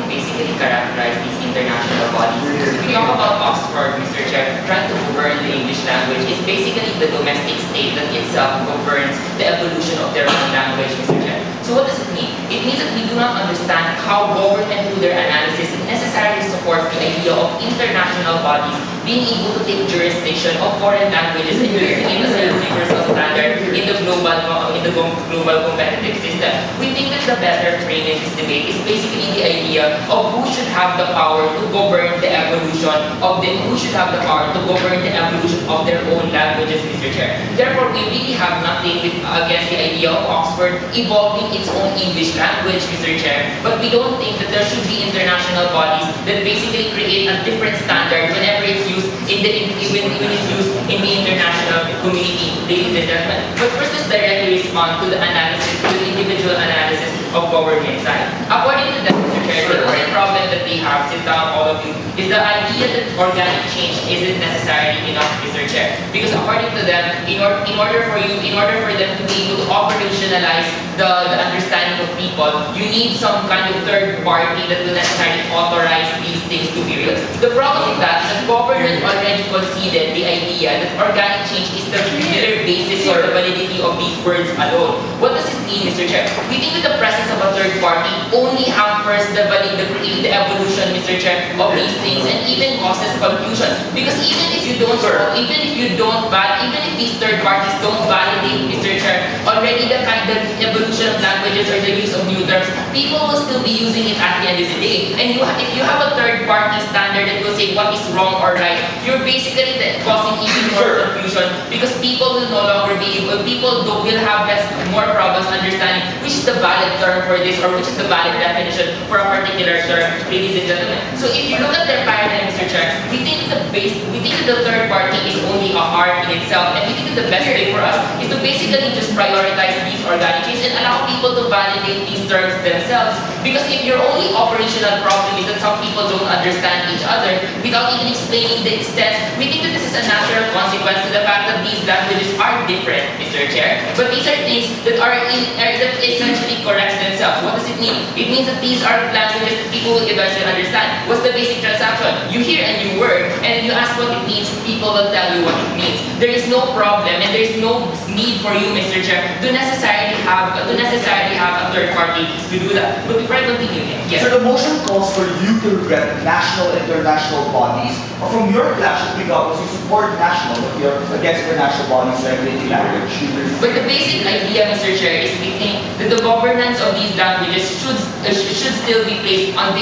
basically characterize these international bodies. Because if we talk about Oxford, Mr. Chair, trying to govern the English language is basically the domestic state that itself governs the evolution of their own language, Mr. Chair. So what does it mean? It means that we do not understand how government through their analysis necessarily supports the idea of international bodies being able to take jurisdiction of foreign languages and using it as a universal standard in the global competitive system. We think that the better frame in this debate is basically the idea of who should have the power to govern the evolution of who should have the power to govern the evolution of their own languages, Mr. Chair. Therefore, we really have nothing against the idea of Oxford evolving its own English language, Mr. Chair. But we don't think that there should be international bodies that basically create a different standard whenever it's used when it's used in the international community, ladies and gentlemen. But first, let's directly respond to the analysis, to the individual analysis of government side. According to them, Mr. Chair, the only problem that they have, sit down all of you, is the idea that organic change isn't necessarily enough, Mr. Chair. Because according to them, in order for them to be able to operationalize the understanding of people, you need some kind of third party that will necessarily authorize these things to be real. The problem is that the government already conceded the idea that organic change is the mere basis for the validity of these words alone. What does it mean, Mr. Chair? We think that the presence of a third party only hampers the evolution, Mr. Chair, of these things and even causes confusion. Because even if these third parties don't validate, Mr. Chair, already the evolution of languages or the use of new terms, people will still be using it at the end of the day. And if you have a third party standard that will say what is wrong or right, you're basically causing even more confusion because people will no longer be able, will have more problems understanding which is the valid term for this or which is the valid definition for a particular term, ladies and gentlemen. So if you look at their paradigm, Mr. Chair, we think that the third party is only a art in itself, and we think that the best way for us is to basically just prioritize these organic changes and allow people to validate these terms themselves. Because if your only operational problem is that some people don't understand each other without even explaining the extent, we think that this is a natural consequence to the fact that these languages are different, Mr. Chair. But these are things that that essentially corrects themselves. What does it mean? It means that these are languages that people will eventually understand. What's the basic transaction? You hear a new word and you ask what it means, people will tell you what it means. There is no problem and there is no need for you, Mr. Chair, to necessarily have a third party to do that. But before I continue, yes. So the motion calls for you to regret national and international bodies, or from your clash of because you support national, but you're against international bodies regulating language. But the basic idea, Mr. Chair, is we think that the governance of these languages should still be placed under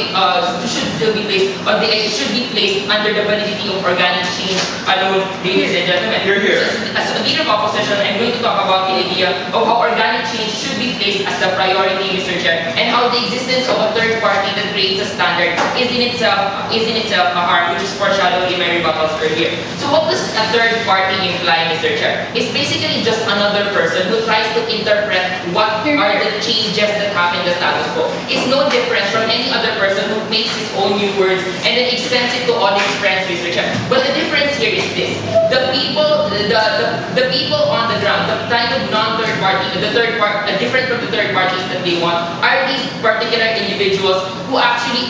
the validity of organic change alone, ladies and gentlemen. You're here. As a leader of opposition, I'm going to talk about the idea of how organic change should be placed as the priority, Mr. Chair, and how the existence of a third party that creates a standard is in itself a harm, which is foreshadowed in my rebuttals earlier. So what does a third party imply, Mr. Chair? It's basically just another person who tries to interpret what are the changes that happen in the status quo. It's no different from any other person who makes his own new words and then extends it to all his friends, Mr. Chair. But the difference here is this: the people on the ground, the kind of non-third party, different from the third parties that they want, are these particular individuals who actually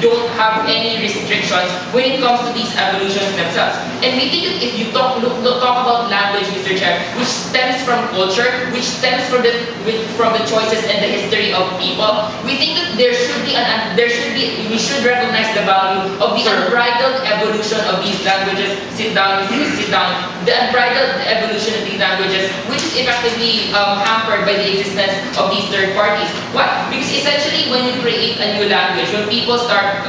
don't have any restrictions when it comes to these evolutions themselves. And we think that if you talk about language, Mr. Chair, which stems from culture, which stems from the choices and the history of people, we think that we should recognize the value of the unbridled evolution of these languages. Sit down. The unbridled evolution of these languages, which is effectively hampered by the existence of these third parties. Why? Because essentially, when you create a new language, when people start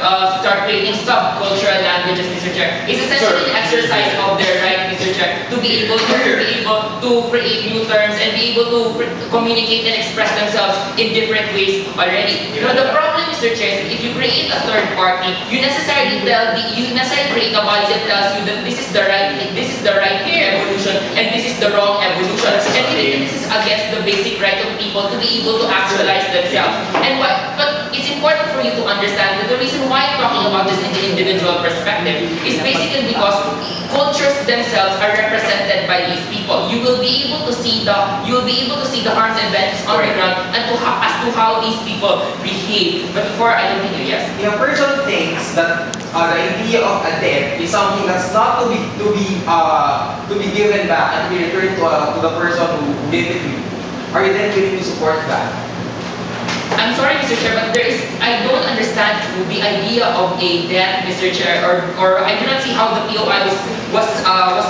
creating subcultural languages, Mr. Chair, it's essentially an exercise of their right, Mr. Chair, to be able to create new terms and be able to communicate and express themselves in different ways already. But the problem, Mr. Chair, is if you create a third party, you necessarily create a body that tells you that this is the right evolution and this is the wrong evolution. And this is against the basic right of people to be able to actualize themselves. But it's important for you to understand that the reason why I'm talking about this in the individual perspective is basically because cultures themselves are represented by these people. You will be able to see the harms and benefits on the ground and as to how these people behave. But before I continue, yes. If a person thinks that the idea of a debt is something that's not to be given back and to be returned to the person who gave it to you, are you then willing to support that? I'm sorry, Mr. Chair, but I don't understand the idea of a debt, Mr. Chair, or I do not see how the POI was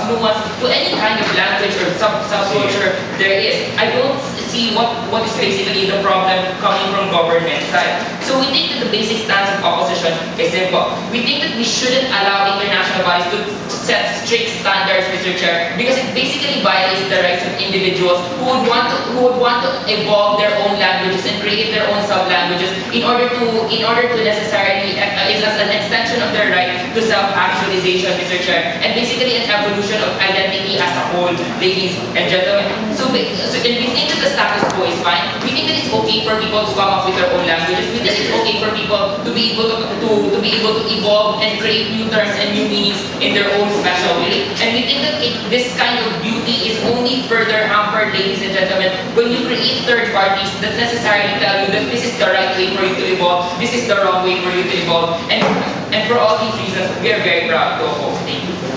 nuanced to any kind of language or subculture there is. I don't see what is basically the problem coming from government side. So we think that the basic stance of opposition is simple. We think that we shouldn't allow international bodies to set strict standards, Mr. Chair, because it basically violates the rights of individuals who would want to evolve their own languages and create their own sub-languages in order to necessarily is as an extension of their right to self-actualization, Mr. Chair, and basically an evolution of identity as a whole, ladies and gentlemen. And we think that the status quo is fine. We think that it's okay for people to come up with their own languages. We think it's okay for people to be able to evolve and create new terms and new meanings in their own special way. And we think that this kind of beauty is only further hampered, ladies and gentlemen, when you create third parties that necessarily tell you that this is the right way for you to evolve, this is the wrong way for you to evolve, and for all these reasons, we are very proud to oppose. Thank you.